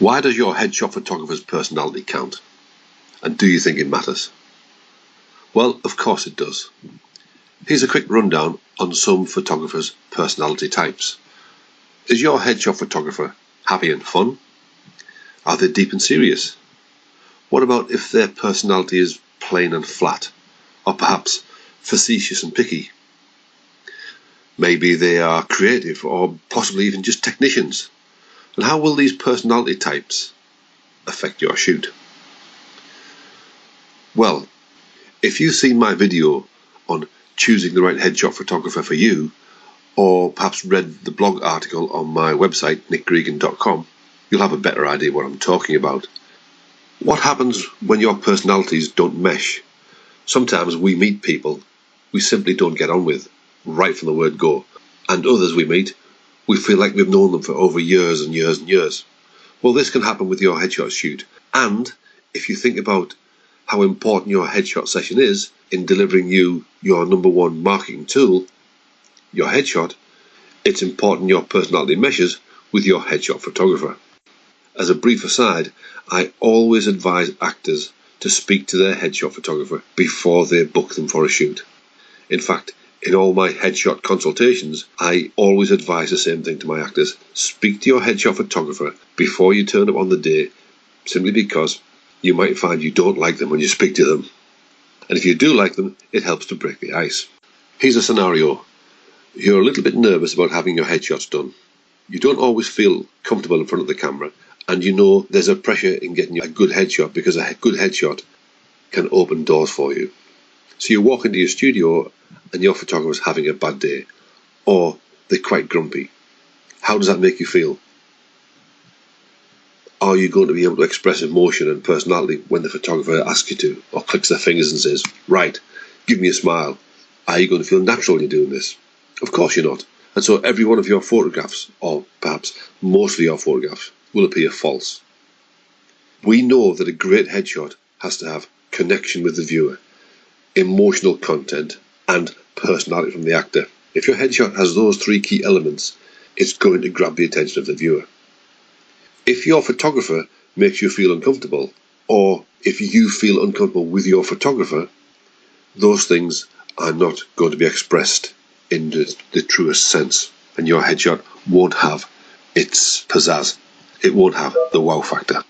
Why does your headshot photographer's personality count? And do you think it matters? Well, of course it does. Here's a quick rundown on some photographers' personality types. Is your headshot photographer happy and fun? Are they deep and serious? What about if their personality is plain and flat, or perhaps facetious and picky? Maybe they are creative, or possibly even just technicians. And how will these personality types affect your shoot? Well, if you've seen my video on choosing the right headshot photographer for you, or perhaps read the blog article on my website, nickgregan.com, you'll have a better idea what I'm talking about. What happens when your personalities don't mesh? Sometimes we meet people we simply don't get on with, right from the word go, and others we meet, we feel like we've known them for over years and years and years. Well, this can happen with your headshot shoot, and if you think about how important your headshot session is in delivering you your number one marketing tool, your headshot, it's important your personality meshes with your headshot photographer. As a brief aside, I always advise actors to speak to their headshot photographer before they book them for a shoot. In fact, in all my headshot consultations, I always advise the same thing to my actors. Speak to your headshot photographer before you turn up on the day, simply because you might find you don't like them when you speak to them. And if you do like them, it helps to break the ice. Here's a scenario. You're a little bit nervous about having your headshots done. You don't always feel comfortable in front of the camera, and you know there's a pressure in getting a good headshot because a good headshot can open doors for you. So you walk into your studio and your photographer's having a bad day, or they're quite grumpy. How does that make you feel? Are you going to be able to express emotion and personality when the photographer asks you to, or clicks their fingers and says, right, give me a smile? Are you going to feel natural when you're doing this? Of course you're not. And so every one of your photographs, or perhaps most of your photographs, will appear false. We know that a great headshot has to have connection with the viewer, emotional content, and personality from the actor. If your headshot has those three key elements, it's going to grab the attention of the viewer. If your photographer makes you feel uncomfortable, or if you feel uncomfortable with your photographer, those things are not going to be expressed in the truest sense, and your headshot won't have its pizzazz. It won't have the wow factor.